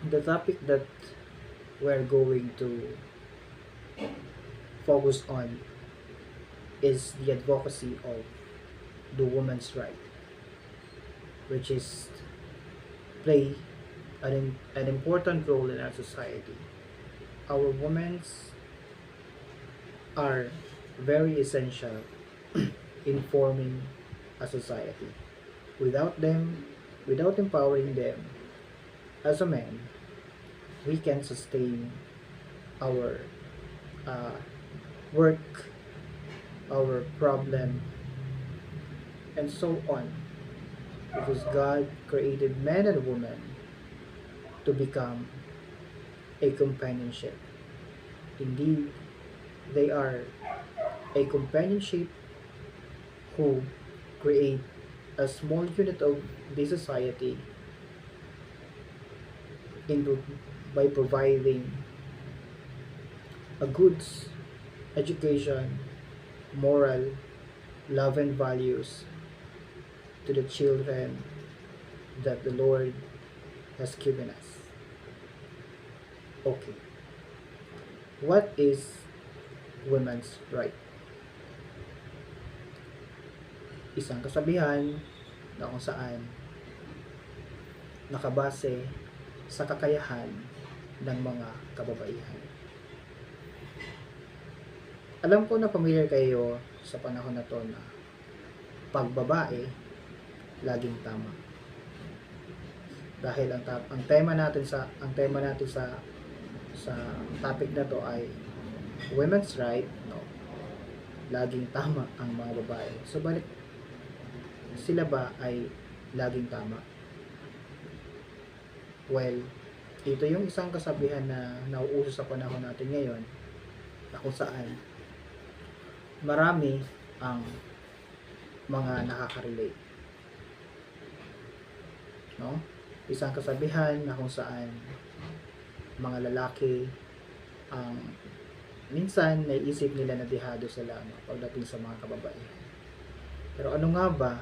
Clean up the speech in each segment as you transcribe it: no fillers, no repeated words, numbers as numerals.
The topic that we're going to focus on is the advocacy of the woman's right, which is play an important role in our society. Our women's are very essential in forming a society. Without them, without empowering them as a man, we can sustain our uh, work, our problem, and so on. Because God created man and woman to become a companionship. Indeed, they are a companionship who create a small unit of the society into by providing a goods, education, moral, love and values to the children that the Lord has given us. Okay, what is women's right? Isang kasabihan na kung saan nakabase sa kakayahan ng mga kababaihan. Alam ko na familiar kayo sa panahon na to na pagbabae laging tama. Dahil ang tema natin sa topic na to ay women's right, no. Laging tama ang mga babae. So balik sila ba ay laging tama? Well, ito yung isang kasabihan na nauuso sa panahon natin ngayon na kung saan marami ang mga nakaka-relate, no? Isang kasabihan na kung saan mga lalaki ang minsan naiisip nila na dehado sila, no, pagdating sa mga kababaihan. Pero ano nga ba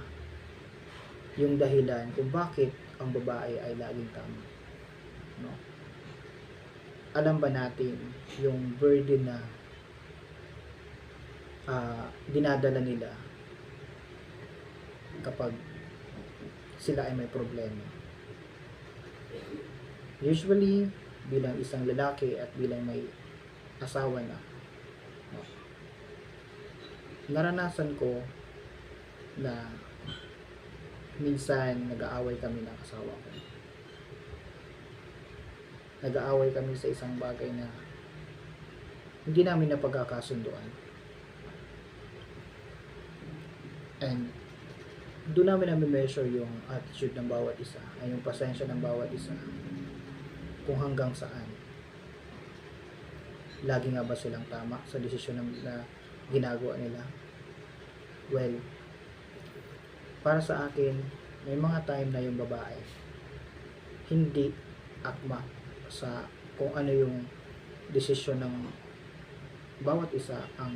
yung dahilan kung bakit ang babae ay laging tama, no? Alam ba natin yung burden na dinadala nila kapag sila ay may problema? Usually, bilang isang lalaki at bilang may asawa na, no, naranasan ko na minsan nag-aaway kami ng asawa ko. Nag-aaway kami sa isang bagay na hindi namin napagkakasunduan. And doon namin measure yung attitude ng bawat isa, ay yung pasensya ng bawat isa, kung hanggang saan. Lagi nga ba silang tama sa desisyon na ginagawa nila? Well, para sa akin, may mga time na yung babae hindi akma sa kung ano yung desisyon ng bawat isa ang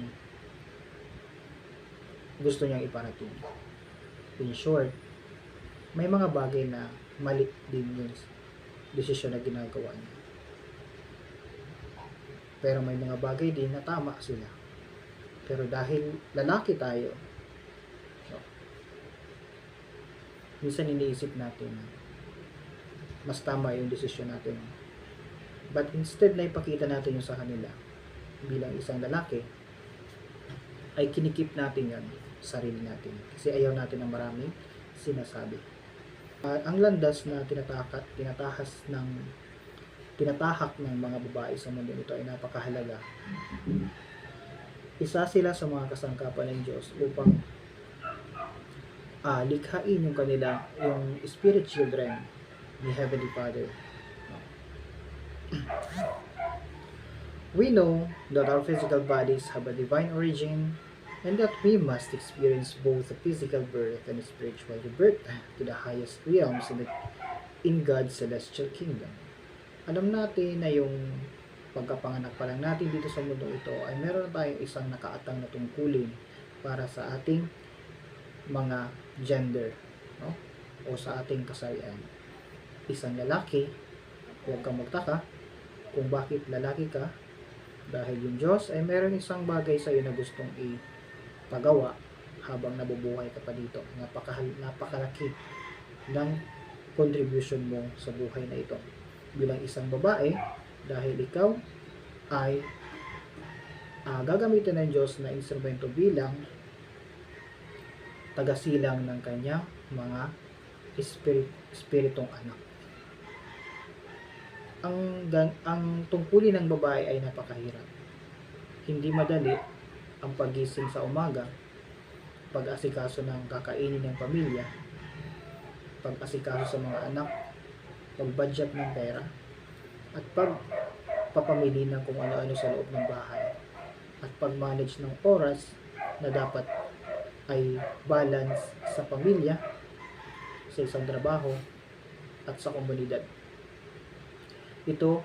gusto niyang iparating. In short, may mga bagay na mali din yung desisyon na ginagawa niya. Pero may mga bagay din na tama sila. Pero dahil lalaki tayo, no, minsan iniisip natin mas tama yung desisyon natin. But instead na ipakita natin yung sa kanila bilang isang lalaki, ay kinikip natin yan sarili natin. Kasi ayaw natin ng maraming sinasabi. Ang landas na tinatahak ng mga babae sa mundo ito ay napakahalaga. Isa sila sa mga kasangkapan ng Diyos upang likhain yung spirit children ni Heavenly Father. We know that our physical bodies have a divine origin and that we must experience both a physical birth and a spiritual rebirth to the highest realms in God's celestial kingdom. Alam natin na yung pagkapanganak pa lang natin dito sa mundo ito ay meron tayong isang nakaatang na tungkulin para sa ating mga gender, no? O sa ating kasarian. Isang lalaki Huwag kang magtaka kung bakit lalaki ka, dahil yung Diyos ay meron isang bagay sa iyo na gustong ipagawa habang nabubuhay ka pa dito. Napakalaki ng contribution mo sa buhay na ito bilang isang babae, dahil ikaw ay gagamitin ng Diyos na instrumento bilang tagasilang ng kanyang mga espiritong anak. Ang tungkulin ng babae ay napakahirap. Hindi madali ang pagising sa umaga, pag-asikaso ng kakainin ng pamilya, pag-asikaso sa mga anak, pag-budget ng pera, at pagpapamili ng kung ano-ano sa loob ng bahay, at pag-manage ng oras na dapat ay balance sa pamilya, sa isang trabaho, at sa komunidad. Ito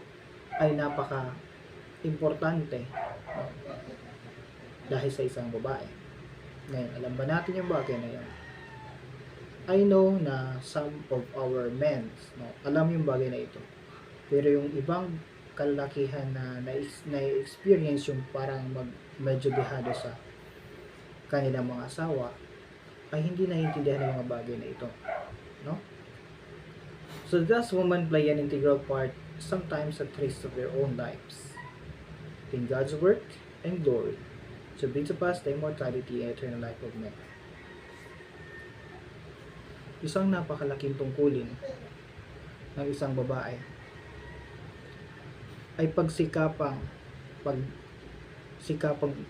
ay napaka-importante dahil sa isang babae. Ngayon, alam ba natin yung bagay na yun? I know na some of our men, alam yung bagay na ito. Pero yung ibang kalalakihan na na-experience yung parang medyo dehado sa kanilang mga asawa, ay hindi naiintindihan ng mga bagay na ito. No? So thus, women play an integral part, sometimes at risk of their own lives, in God's work and glory, to bring to pass the immortality and eternal life of men. Isang napakalaking tungkulin ng isang babae ay pagsikapang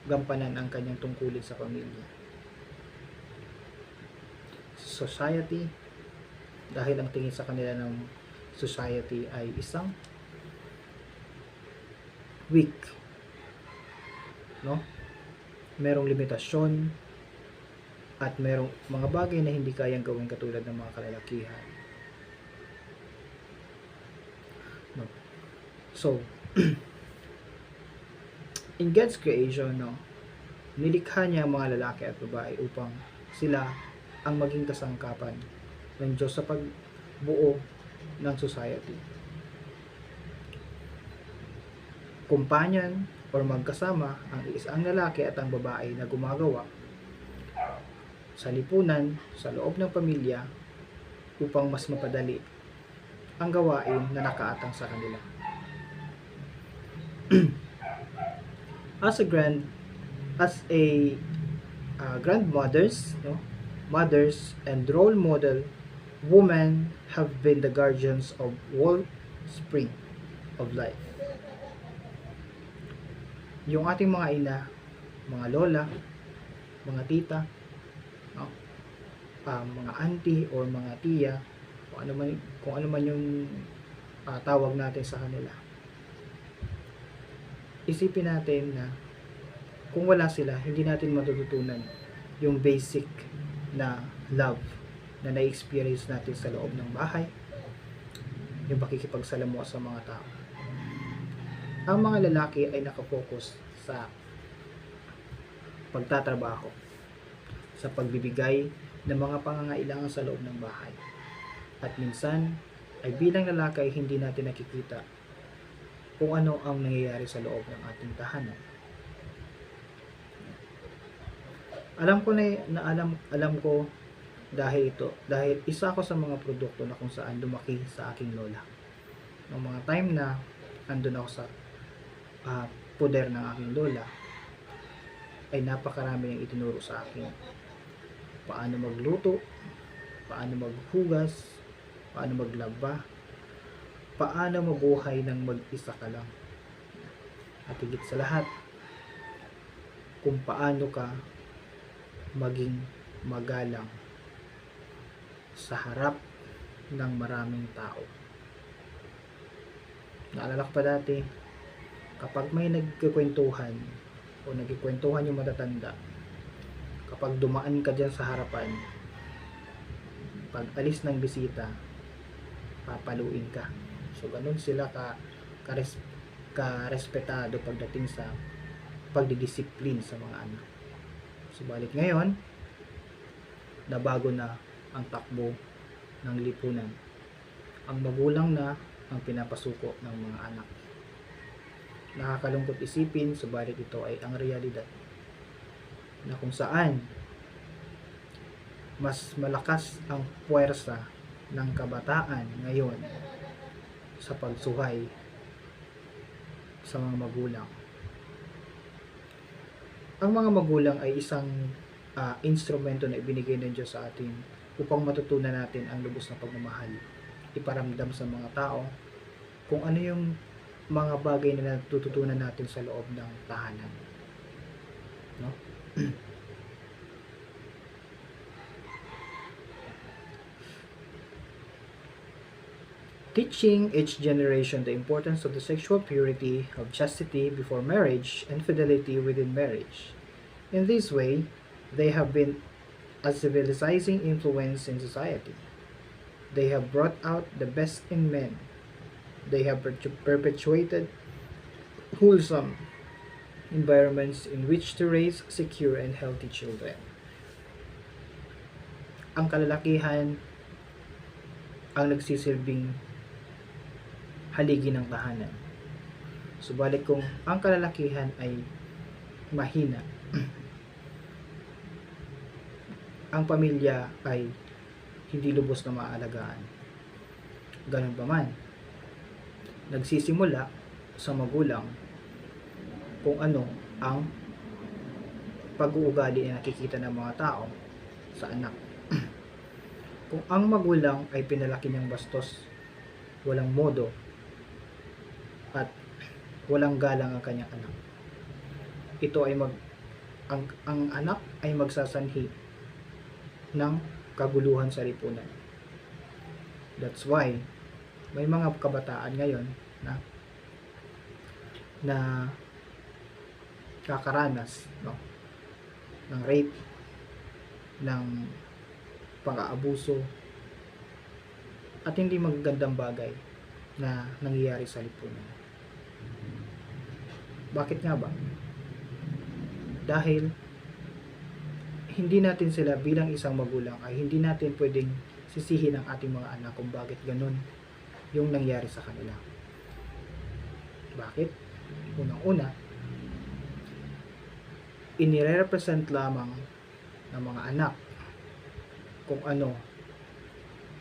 gampanan ang kanyang tungkulin sa pamilya, society, dahil ang tingin sa kanila ng society ay isang weak, no? Merong limitasyon at merong mga bagay na hindi kayang gawin katulad ng mga kalalakihan, no? So in God's creation, no, nilikha niya ang mga lalaki at babae upang sila ang maging kasangkapan ng Diyos sa pagbuo ng society. Kumpanyan or magkasama ang lalaki at ang babae na gumagawa sa lipunan, sa loob ng pamilya, upang mas mapadali ang gawain na nakaatang sa kanila. As grandmothers, no, mothers and role model, women have been the guardians of wellspring of life. Yung ating mga ina, mga lola, mga tita, no, mga auntie or mga tiya, kung ano man yung tawag natin sa kanila. Isipin natin na kung wala sila, hindi natin matututunan yung basic na love na na-experience natin sa loob ng bahay, yung pakikipagsalamuha sa mga tao. Ang mga lalaki ay nakafocus sa pagtatrabaho, sa pagbibigay ng mga pangangailangan sa loob ng bahay. At minsan, ay bilang lalaki ay hindi natin nakikita kung ano ang nangyayari sa loob ng ating tahanan. Alam ko dahil isa ako sa mga produkto na kung saan lumaki sa aking lola. Noong mga time na andun ako sa poder ng aking lola, ay napakarami niyang itinuro sa akin. Paano magluto, paano maghugas, paano maglaba, paano mabuhay ng mag-isa ka lang. At higit sa lahat, kung paano ka maging magalang sa harap ng maraming tao. Naalala ko pa dati, kapag may nagkikwentuhan o nagkikwentuhan yung matatanda, kapag dumaan ka dyan sa harapan, pag alis ng bisita, papaluin ka. So ganun sila ka-respetado pagdating sa pagdidisiplin sa mga anak. Subalit ngayon, nabago na ang takbo ng lipunan. Ang magulang na ang pinapasuko ng mga anak. Nakakalungkot isipin, subalit ito ay ang realidad na kung saan mas malakas ang puwersa ng kabataan ngayon sa pagsuhay sa mga magulang. Ang mga magulang ay isang instrumento na ibinigay ng Diyos sa atin upang matutunan natin ang lubos na pagmamahal. Iparamdam sa mga tao kung ano yung mga bagay na natututunan natin sa loob ng tahanan. No? Teaching each generation the importance of the sexual purity, of chastity before marriage, and fidelity within marriage. In this way, they have been a civilizing influence in society. They have brought out the best in men. They have perpetuated wholesome environments in which to raise secure and healthy children. Ang kalalakihan ang nagsisilbing haligi ng tahanan. Subalit kung ang kalalakihan ay mahina, ang pamilya ay hindi lubos na maaalagaan. Ganun pa man, nagsisimula sa magulang kung ano ang pag-uugali na nakikita ng mga tao sa anak. Kung ang magulang ay pinalaki niyang bastos, walang modo, at walang galang ang kanyang anak, ito ay ang anak ay magsasanhi ng kaguluhan sa lipunan. That's why may mga kabataan ngayon na kakaranas ng rape, ng pang-aabuso at hindi magagandang bagay na nangyayari sa lipunan. Bakit nga ba? Dahil hindi natin sila bilang isang magulang ay hindi natin pwedeng sisihin ang ating mga anak kung bakit ganun yung nangyari sa kanila. Bakit? Unang-una, inire-represent lamang ng mga anak kung ano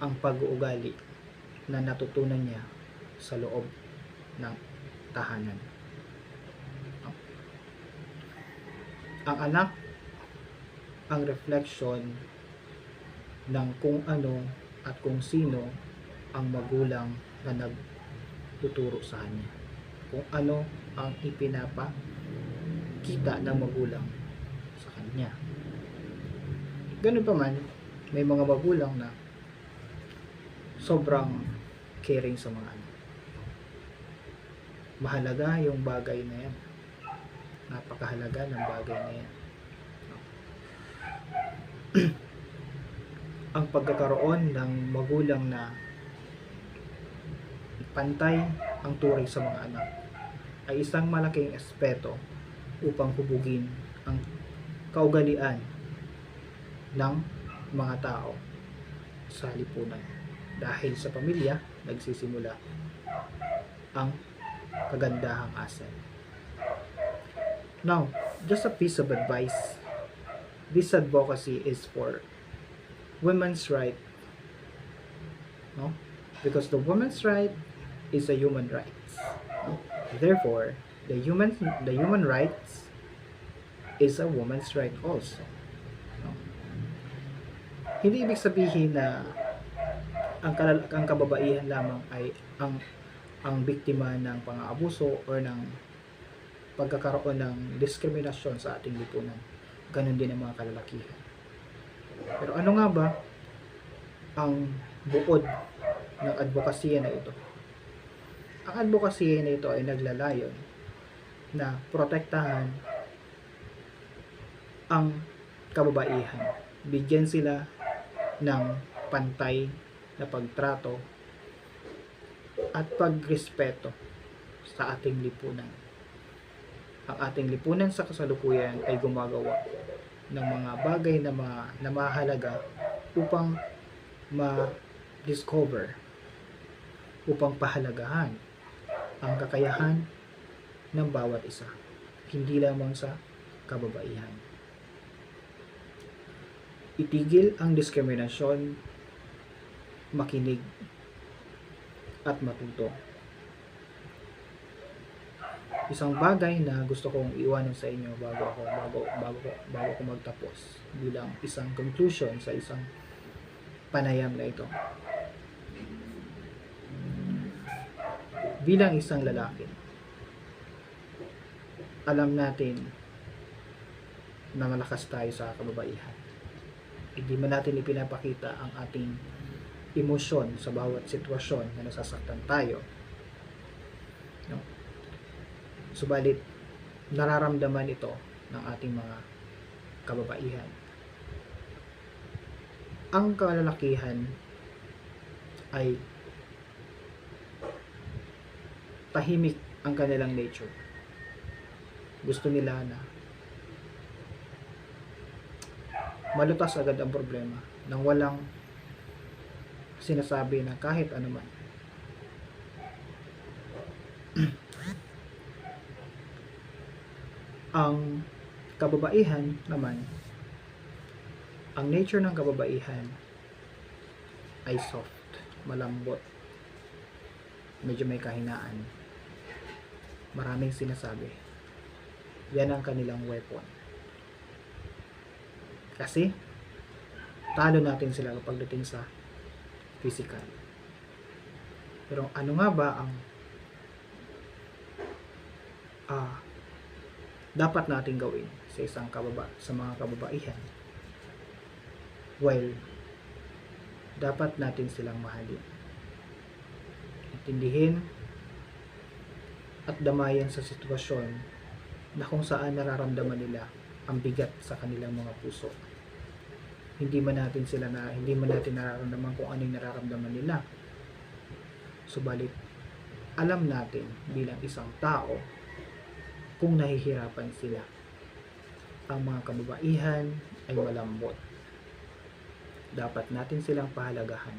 ang pag-uugali na natutunan niya sa loob ng tahanan. Ang anak ang reflection ng kung ano at kung sino ang magulang na nagtuturo sa kanya. Kung ano ang ipinapakita ng magulang sa kanya. Ganun pa man, may mga magulang na sobrang caring sa mga anak. Mahalaga yung bagay na yan. Napakahalaga ng bagay na yan. Ang pagkakaroon ng magulang na pantay ang turing sa mga anak ay isang malaking aspeto upang hubugin ang kaugalian ng mga tao sa lipunan. Dahil sa pamilya, nagsisimula ang kagandahang asal. Now, just a piece of advice. This advocacy is for women's right. No? Because the woman's right is a human right. No? Therefore, the human rights is a woman's right also. No? Hindi ibig sabihin na ang kababaihan lamang ay ang biktima ng pang-aabuso or ng pagkakaroon ng diskriminasyon sa ating lipunan. Ganon din ang mga kalalakihan. Pero ano nga ba ang buod ng advokasya na ito? Ang advokasya na ito ay naglalayon na protektahan ang kababaihan. Bigyan sila ng pantay na pagtrato at pagrespeto sa ating lipunan. Ang ating lipunan sa kasalukuyan ay gumagawa ng mga bagay na mahalaga upang ma-discover upang pahalagahan ang kakayahan ng bawat isa, hindi lamang sa kababaihan. Itigil ang diskriminasyon, makinig at matuto. Isang bagay na gusto kong iwanan sa inyo bago ko magtapos bilang isang conclusion sa isang panayam na ito. Bilang isang lalaki, alam natin na malakas tayo sa kababaihan. Hindi man natin ipinapakita ang ating emosyon sa bawat sitwasyon na nasasaktan tayo. No? Subalit, nararamdaman ito ng ating mga kababaihan. Ang kalalakihan ay tahimik ang kanilang nature. Gusto nila na malutas agad ang problema nang walang sinasabi na kahit ano man. Ang kababaihan naman, ang nature ng kababaihan ay soft, malambot, medyo may kahinaan, maraming sinasabi. Yan ang kanilang weapon. Kasi talo natin sila pagdating sa physical. Pero ano nga ba ang dapat natin gawin sa mga kababaihan? Well, dapat natin silang mahalin, intindihin at damayan sa sitwasyon na kung saan nararamdaman nila ang bigat sa kanilang mga puso. Hindi man natin nararamdaman kung ano yung nararamdaman nila. Subalit, alam natin bilang isang tao kung nahihirapan sila. Ang mga kababaihan ay malambot. Dapat natin silang pahalagahan.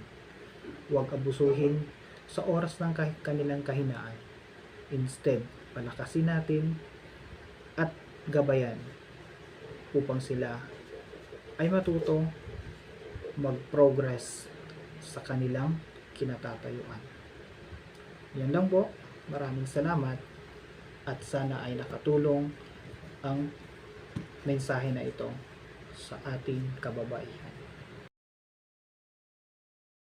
Huwag abusuhin sa oras ng kanilang kahinaan. Instead, palakasin natin at gabayan upang sila ay matuto mag-progress sa kanilang kinatatayuan. Yan lang po. Maraming salamat at sana ay nakatulong ang mensahe na ito sa ating kababaihan.